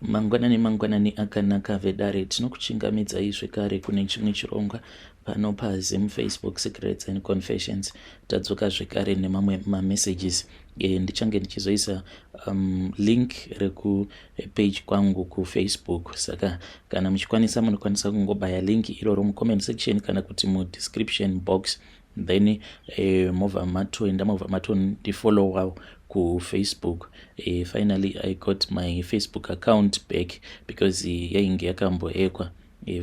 Mangwanani akanaka vedare tinokuchingamidzai zvekare kune chimwe chirongwa pano paZim Facebook Secrets and Confessions. Tadzoka zvekare nemamwe mamessages. Ndichange ndichizoisa link rekupage kwangu kufacebook, saka kana muchikwanisa munokwanisa kungobaya link iroro mucomment section kana kuti mudescription box, then movha mato ndifollow kufacebook. Finally I got my Facebook account back because yainge yakamboekwa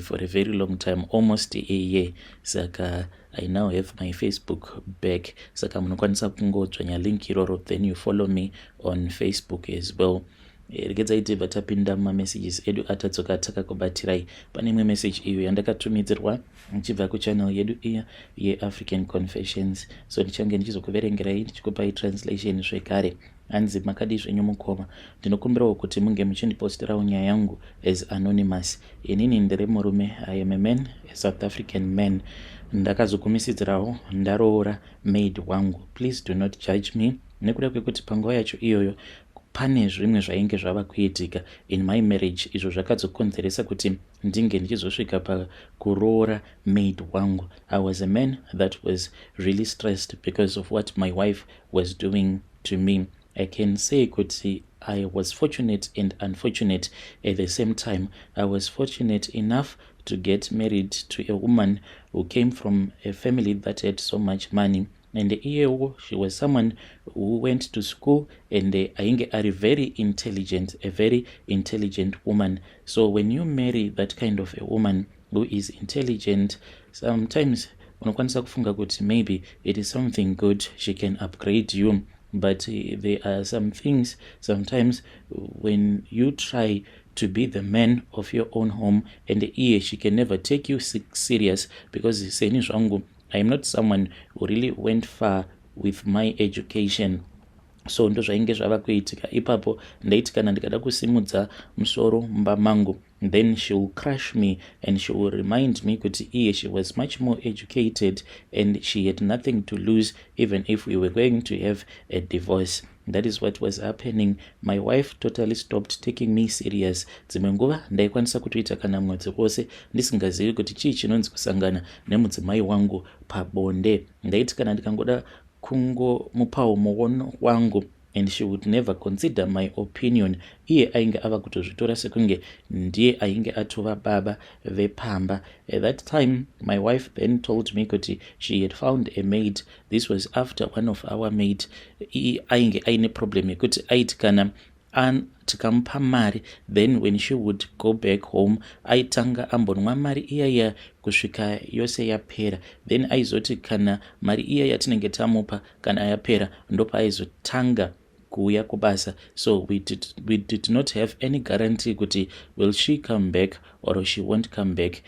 for a very long time, almost a year, saka I now have my Facebook back. Saka munokwanisa kungodzvanya link iroro, then you follow me on Facebook as well. Regedzaitibva tapinda mumamessages edu atadzoka takakubatirai. Pane imwe message iyo yandakatumidzirwa ichibva kuchannel yedu iya yeAfrican Confessions, so ndichange ndichizokuverengerai ndichikupai translation zvekare. Hanzi makadi zvenyu mukoma, ndinokumbirawo kuti munge muchindiposterawo nyaya yangu as anonymous. Inini ndiri murume, I am a man, a South African man. Ndakazokumisidzirawo ndaroora maid wangu. Please do not judge me. Nekuda kwekuti panguva yacho iyoyo pane zvimwe zvainge zvava kuitika in my marriage izvo zvakadzokonzeresa kuti ndinge ndichizosvika pakuroora maid wangu. I was a man that was really stressed because of what my wife was doing to me. I can say kuti I was fortunate and unfortunate at the same time. I was fortunate enough to get married to a woman who came from a family that had so much money. And she was someone who went to school and ainge are very intelligent, a very intelligent woman. So when you marry that kind of a woman who is intelligent, sometimes unokwanisa kufunga kuti maybe it is something good, she can upgrade you. But there are some things sometimes when you try to be the man of your own home and she can never take you serious, because seni zvangu, I am not someone who really went far with my education. So ndo zvainge zvava kuitika ipapo. Ndaiti kana ndikada kusimudza musoro mumba mangu, then she will crush me and she will remind me kuti she was much more educated and she had nothing to lose even if we were going to have a divorce. That is what was happening. My wife totally stopped taking me serious. Dzimwe nguva ndaikwanisa kutoita kana mwedzi wose ndisingazivi kuti chii chinonzi kusangana nemudzimai wangu pabonde. Ndaiti kana ndikangoda kungomupawo muono wangu and she would never consider my opinion, ainge ava kutozvitora sekunge ndiye ainge atova baba vepamba. At that time my wife then told me kuti she had found a maid. This was after one of our maid ainge aine problem yekuti aiti kana tikamupa mari, then when she would go back home aitanga ambonwa mari iyaya kusvika yose yapera, then aizoti kana mari iya yatinenge tamupa kana yapera ndopa aizotanga kuuya kubasa. So we did not have any guarantee kuti will she come back or she won't come back.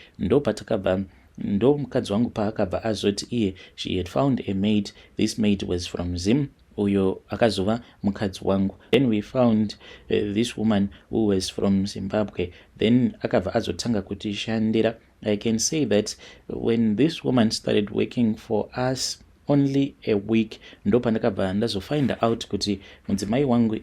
Ndo mukadzi wangu paakabva azoti she had found a maid. This maid was from Zim, uyo akazova mukadzi wangu. Then we found this woman who was from Zimbabwe, then akabva azotanga kutishandira. I can say that when this woman started working for us only a week, ndo pandakabva ndazofind out kuti mudzimai wangu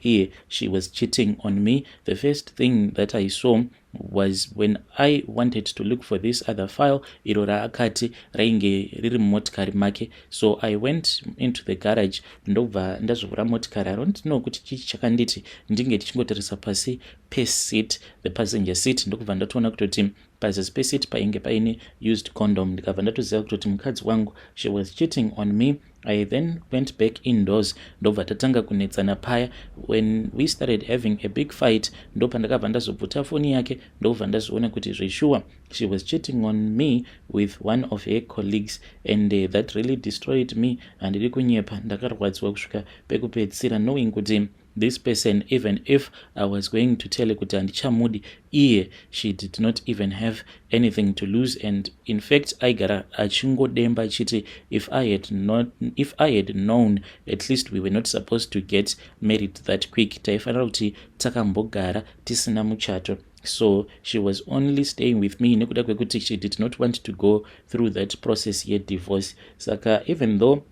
she was cheating on me. The first thing that I saw was when I wanted to look for this other file, iro raakati rainge riri mumotikari make. So I went into the garage, ndobva ndazovhura motikari. I don't know kuti chii chakanditi ndinge tichingotarisa pasi peseat, the passenger seat, ndokubva ndatoona kutoti pazasi peseat painge paine used condom. Ndikabva ndatoziva kutoti mukadzi wangu, she was cheating on me. I then went back indoors, ndobva tatanga kunetsana paya. When we started having a big fight, ndo pandakabva ndazobvuta foni yake, ndobva ndazoona kuti zveshuwa she was cheating on me with one of her colleagues, and that really destroyed me. And ndiri kunyepa, ndakarwadziwa kusvika pekupedzisira, knowing kuti this person, even if I was going to tell kuti handichamudi she did not even have anything to lose. And in fact aigara achingodemba achiti if I had known, at least we were not supposed to get married that quick, taifanira kuti takambogara tisina muchato. So she was only staying with me nekuda kwekuti she did not want to go through that process yet divorce. Saka even though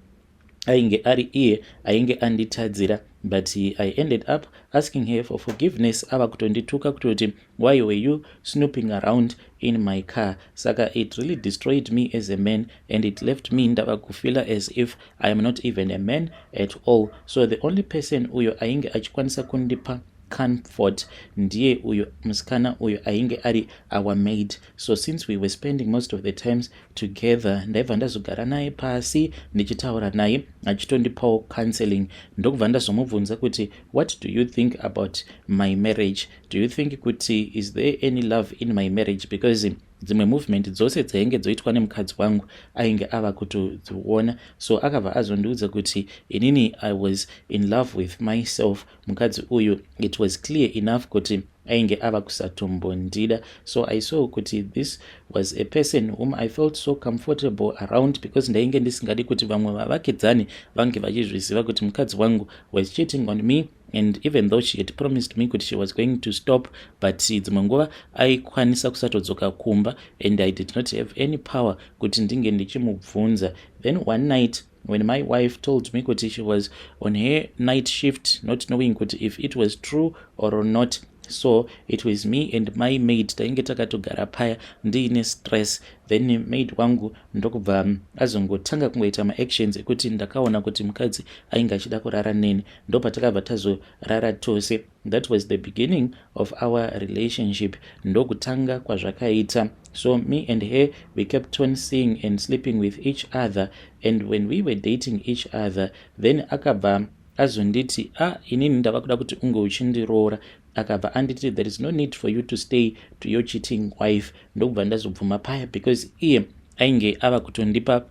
ainge ari ainge anditadzira, but I ended up asking her for forgiveness. Ava kutondituka kutoti, why were you snooping around in my car? Saka it really destroyed me as a man, and it left me ndava kufila as if I am not even a man at all. So the only person uyo ainge achikwanisa kundipa comfort ndiye uyo musikana uyo ainge ari our maid. So since we were spending most of the times together, ndaibva ndazogara naye pasi ndichitaura naye achitondipawo counseling. Ndokubva ndazomubvunza kuti, what do you think about my marriage? Do you think kuti is there any love in my marriage? Because dzimwe movement dzose dzainge dzoitwa nemukadzi wangu ainge ava kutodziona. So akabva azondiudza kuti inini I was in love with myself. Mukadzi uyu it was clear enough kuti ainge ava kusatombondida. So I saw kuti this was a person whom I felt so comfortable around, because ndainge ndisingadi kuti vamwe vavakidzani vange vachizviziva kuti mukadzi wangu was cheating on me. And even though she had promised me that she was going to stop, but dzimwe nguva aikwanisa kusatodzoka kumba, and I did not have any power kuti ndinge ndichimubvunza. Then one night when my wife told me that she was on her night shift, not knowing if it was true or not, so it was me and my maid tainge takatogara paya ndiine stress. Then maid wangu ndokubva azongotanga kungoita maactions ekuti ndakaona kuti mukadzi ainge achida kurara neni, ndopatakabva tazorara tose. That was the beginning of our relationship, ndokutanga kwazvakaita. So me and her, we kept on seeing and sleeping with each other, and when we were dating each other, then akabva azonditi, inini ndava kuda kuti unge uchindiroora. Akabva anditi, there is no need for you to stay to your cheating wife. Ndokubva ndazobvuma paya, because iye ainge ava kutondipa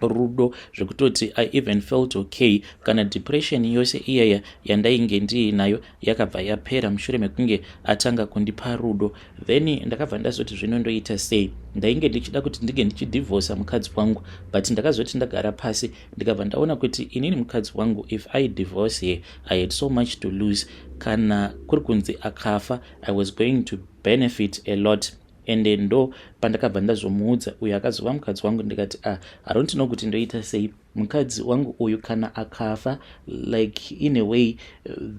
rudo zvekutoti I even felt okay. Kana depression yose iyaya yandainge ndiinayo yakabva yapera mushure mekunge atanga kundipa rudo. Then ndakabva ndazoti zvinondoita sei. Ndainge ndichida kuti ndige ndichidivorce mukadzi wangu, but ndakazoti ndagara pasi ndikabva ndaona kuti inini mukadzi wangu, if I divorce her, I had so much to lose. Kana kuri kunzi akafa, I was going to benefit a lot. And ndo pandakabva ndazomuudza uyo akazova mukadzi wangu, ndikati I don't know kuti ndoita sei. Mukadzi wangu uyu kana akafa, like in a way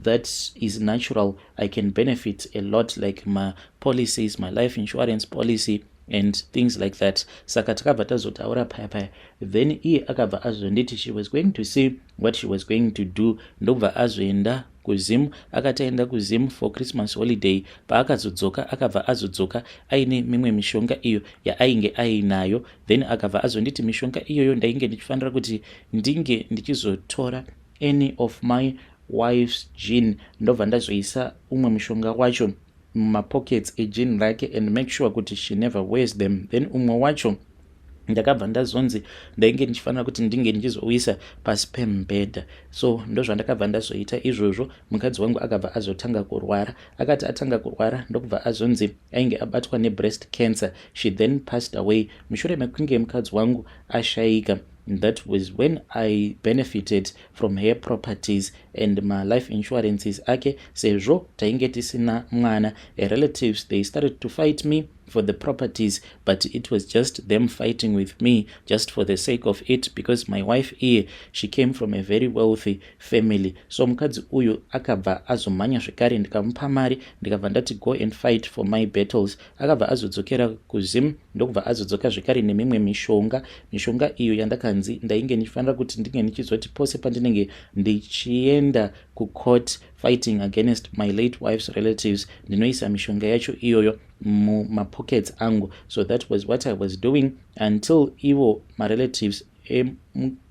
that is natural, I can benefit a lot, like my policies, my life insurance policy and things like that. Saka takabva tazotaura paya. Then iye akabva azonditi she was going to see what she was going to do. Ndobva azoenda kuzimu, akataenda kuzimu for Christmas holiday. Paakazodzoka akabva azodzoka aine mimwe mishonga iyo yainge ainayo. Then akabva azonditi mishonga iyoyo ndainge ndichifanira kuti ndinge ndichizotora any of my wife's gene. Ndobva ndazoisa umwe mishonga wacho mumapockets ejini rake and make sure kuti she never wears them. Then umwe wacho ndakabva ndazonzi ndainge ndichifanira kuti ndinge ndichizouisa pasi pembedha. So ndozvandakabva ndazoita izvozvo. Mukadzi wangu akabva azotanga kurwara. Akati atanga kurwara ndokubva azonzi ainge abatwa nebreast cancer. She then passed away. Mushure mekunge mukadzi wangu ashayika, that was when I benefited from her properties and my life insurances ake. Sezvo tainge tisina mwana, relatives they started to fight me for the properties, but it was just them fighting with me just for the sake of it, because my wife here, she came from a very wealthy family. So mukadzi uyu akabva azomhanya zvekare, ndikamupa mari ndikabva ndati go and fight for my battles. Akabva azodzokera kuzimu, ndokubva azodzoka zvekare nemimwe mishonga iyo yandakanzi ndainge ndichifanira kuti ndinge ndichizoti pose pandinenge ndichienda kucourt fighting against my late wife's relatives, ndinoisa mishonga yacho iyoyo mumapockets angu. So that was what I was doing until ivo my relatives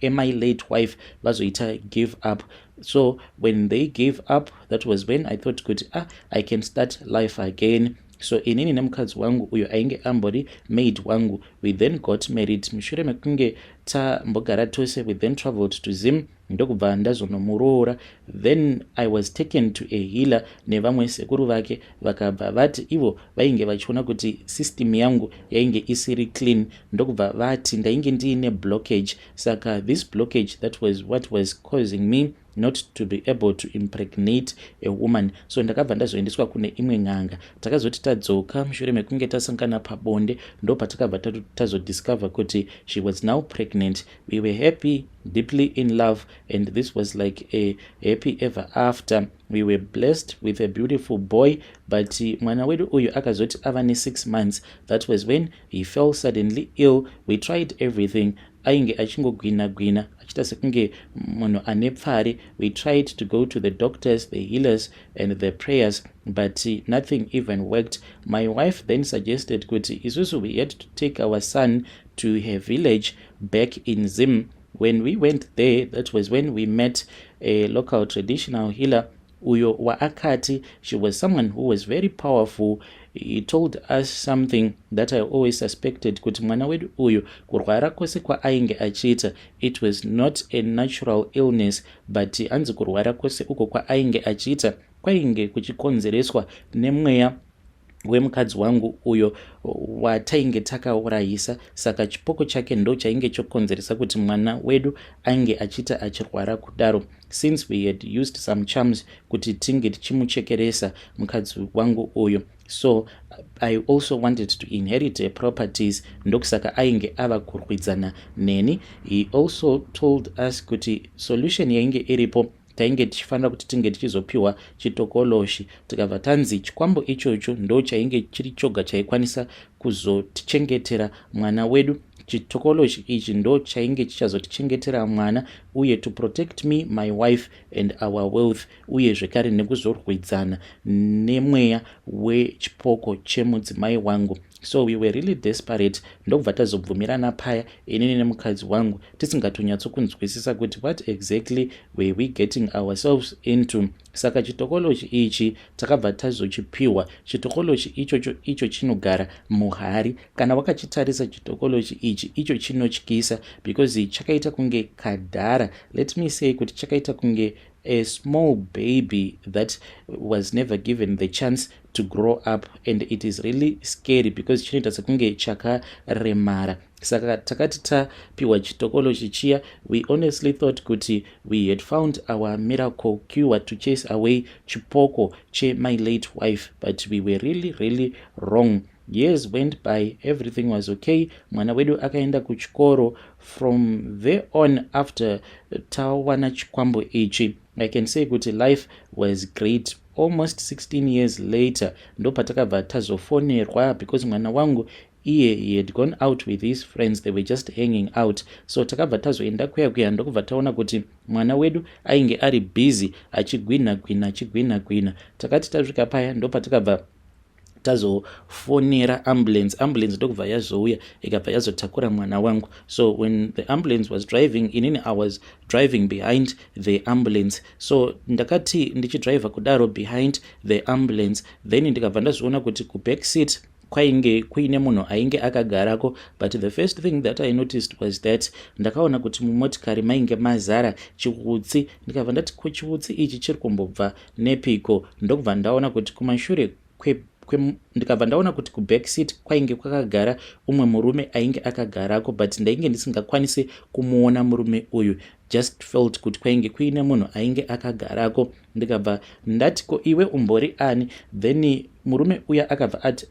my late wife vazoita give up. So when they gave up, that was when I thought kuti I can start life again. So inini nemukadzi wangu uyo ainge ambori maid wangu, we then got married. Mushure mekunge tambogara tose, we then traveled to Zim, ndokubva ndazonomuroora. Then I was taken to a healer nevamwe sekuru vake, vakabva vati ivo vainge vachiona kuti system yangu yainge isiri clean. Ndokubva vati ndainge ndiine blockage. Saka this blockage, that was what was causing me not to be able to impregnate a woman. So ndakabva ndazoendeswa kune imwe n'anga. Takazoti tadzoka mushure mekunge tasangana pabonde ndo patakabva tazodiscover kuti she was now pregnant. We were happy, deeply in love, and this was like a happy ever after. We were blessed with a beautiful boy, but mwana wedu uyu akazoti ava ne6 months. That was when he fell suddenly ill. We tried everything. Ainge achingogwina achita sekunge munhu ane pfari. We tried to go to the doctors, the healers, and the prayers, but nothing even worked. My wife then suggested kuti isusu we had to take our son to her village back in Zim. When we went there, that was when we met a local traditional healer uyo waakati. She was someone who was very powerful. He told us something that I always suspected, kuti mwana wedu uyu kurwara kwose kwaainge achiita, it was not a natural illness, but anzi kurwara kwose uko kwaainge achiita kwainge kuchikonzereswa nemweya wemukadzi wangu uyo watainge takaurayisa. Saka chipoko chake ndo chainge chokonzeresa kuti mwana wedu ainge achita achirwara kudaro. Since we had used some charms kuti tinge tichimuchekeresa mukadzi wangu uyo, so I also wanted to inherit her properties, ndokusaka ainge ava kurwidzana neni. He also told us kuti solution yainge iripo tainge tichifanira kuti tinge tichizopiwa chitokoloshi. Tikabva tanzi chikwambo ichocho ndo chainge chiri choga chaikwanisa kuzotichengetera mwana wedu. Chitokoloshi ichi ndo chainge chichazotichengetera mwana uye to protect me, my wife and our wealth, uye zvekare nekuzorwidzana nemweya wechipoko chemudzimai wangu. So we were really desperate. Ndokubva tazobvumirana paya inini nemukadzi wangu tisingatonyatsokunzwisisa kuti what exactly were we getting ourselves into. Saka chitokoloshi ichi takabva tazochipiwa. Chitokoloshi icho chinogara muhari. Kana wakachitarisa chitokoloshi ichi icho chinotyisa because chakaita kunge kadhara. Let me say kuti chakaita kunge a small baby that was never given the chance to grow up, and it is really scary because chinoita sekunge chakaremara. Saka takati tapiwa chitokoloshi chiya, we honestly thought kuti we had found our miracle cure to chase away chipoko che my late wife, but we were really wrong. Years went by, everything was okay. Mwana wedu akaenda kuchikoro. From there on, after tawana chikwambo ichi, I can say kuti life was great. Almost 16 years later, ndo patakabva tazofonerwa because mwana wangu he had gone out with his friends. They were just hanging out. So takabva tazoenda kuya ndokubva taona kuti mwana wedu ainge ari busy achigwina. Takati tasvika paya ndo patakabva tazofonera ambulance ndokubva yazouya ikabva yazotakura mwana wangu. So when the ambulance was driving, inini I was driving behind the ambulance. So ndakati ndichidriver kudaro behind the ambulance, then ndikabva ndazoona kuti kuback seat kwainge kuine munhu ainge akagarako, but the first thing that I noticed was that ndakaona kuti mumotikari mainge mazara chiutsi. Ndikabva ndati chiutsi ichi chiri kumbobva nepiko. Ndokubva ndaona kuti kumashure ndikabva ndaona kuti kuback seat kwainge kwakagara umwe murume ainge akagarako, but ndainge ndisingakwanisi kumuona murume uyu. Just felt kuti kwainge kuine munhu ainge akagarako. Ndikabva ndati ko iwe umbori ani? Then murume uya akabva ati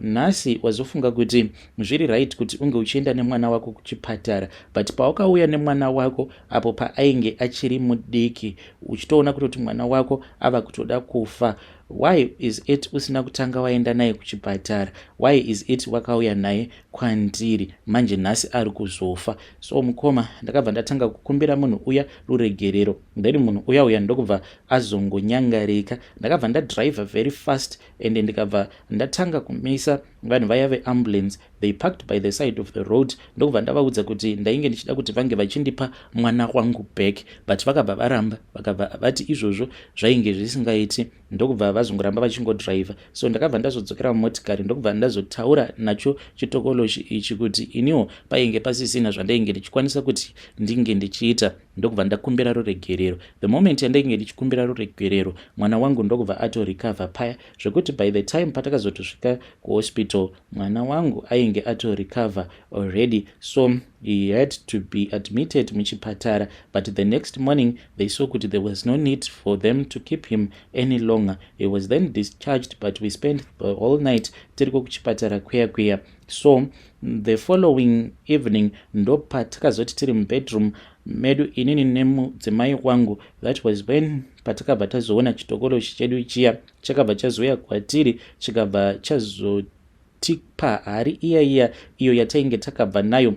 nhasi wazofunga kuti zviri right kuti unge uchienda nemwana wako kuchipatara, but paukauya nemwana wako apo paainge achiri mudiki uchitoona kuti mwana wako ava kutoda kufa. Why is it usina kutanga waenda naye kuchipatara? Why is it wakauya naye kwandiri manje nhasi ari kuzofa? So mukoma ndakabva ndatanga kukumbira munhu uya ruregerero. Then munhu uya ndokubva azongonyangarika. Ndakabva ndadriver very fast and ndikabva ndatanga kumisa vanhu vaya veambulance. They parked by the side of the road. Ndokubva ndavaudza kuti ndainge ndichida kuti vange vachindipa mwana wangu back, but vakabva varamba, vakabva vati izvozvo zvainge zvisingaiti. Ndokubva vazongoramba vachingodriver. So ndakabva ndazodzokera mumotikari ndokubva ndazotaura nacho chitokoloshi ichi kuti iniwo painge pasisina zvandainge ndichikwanisa kuti ndinge ndichiita. Ndokubva ndakumbira ruregerero. The moment yandainge ndichikumbira ruregerero, mwana wangu ndokubva atorikavha paya zvekuti by the time patakazotosvika kuhospital mwana wangu ainge atorikavha already. So he had to be admitted muchipatara, but the next morning they saw that there was no need for them to keep him any longer. He was then discharged, but we spent the whole night tiriko kuchipatara kweya. So the following evening ndo patakazoti tiri mubedroom medu inini nemudzimai wangu, that was when patakabva tazoona chitokoloshi chedu chiya chakabva chazouya kwatiri chikabva chazotipa hari iya iyo yatainge takabva nayo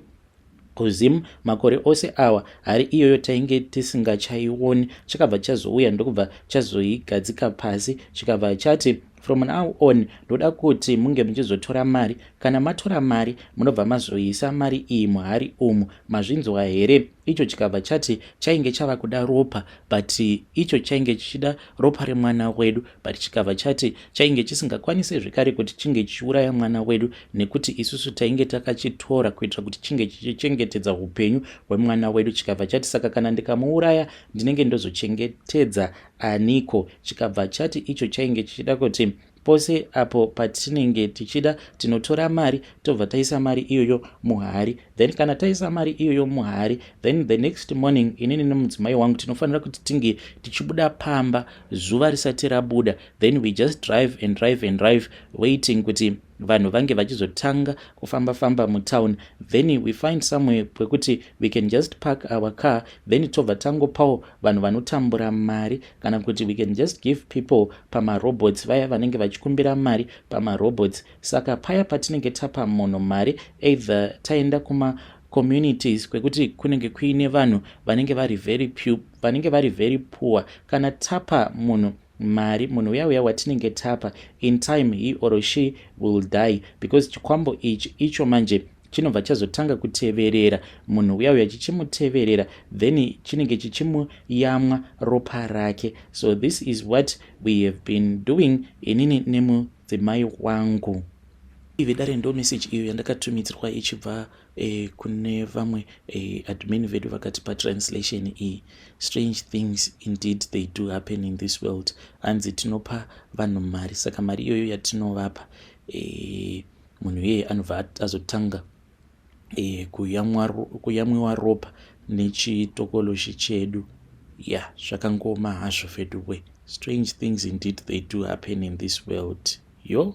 kuzimu makore ose awa. Hari iyoyo tainge tisingachaioni chakabva chazouya ndokubva chazoigadzika pasi chikabva chati from now on ndoda kuti munge muchizotora mari. Kana matora mari munobva mazoisa mari iyi muhari umu, mazvinzwa here? Icho chikabva chati chainge chava kuda ropa, but icho chainge chichida ropa remwana wedu, but chikabva chati chainge chisingakwanise zvekare kuti chinge chiuraya mwana wedu, nekuti isusu tainge takachitora kuitira kuti chinge chichichengetedza upenyu hwemwana wedu. Chikabva chati saka kana ndikamuuraya ndinenge ndozochengetedza aniko? Chikabva chati icho chainge chichida kuti pose apo patinenge tichida tinotora mari tobva taisa mari iyoyo muhari, then kana taisa mari iyoyo muhari, then the next morning inini nemudzimai wangu tinofanira kuti tinge tichibuda pamba zuva risati rabuda, then we just drive waiting kuti vanhu vange vachizotanga kufamba mutown, then we find somewhere kwekuti we can just park our car, then tobva tangopawo vanhu vanotambura mari, kana kuti we can just give people pamarobots, vaya vanenge vachikumbira mari pamarobots. Saka paya patinenge tapa munhu mari, either taenda kuma communities kwekuti kunenge kuine vanhu vanenge vari very poor, kana tapa munhu mari, munhu uya watinenge tapa, in time he or she will die, because chikwambo icho manje chinobva chazotanga kuteverera munhu uya chichimuteverera, then chinenge chichimuyamwa ropa rake. So this is what we have been doing inini nemudzimai wangu. Vidare ndo message iyo yandakatumidzirwa ichibva kune vamwe admin vedu vakati patranslation iyi, strange things indeed they do happen in this world. Hanzi tinopa vanhu mari, saka mari iyoyo yatinovapa munhu yeye anobva azotanga kuyamwiwa ropa nechitokoloshi chedu. Zvakangoma hazvo feduwe. Strange things indeed they do happen in this world. Yo.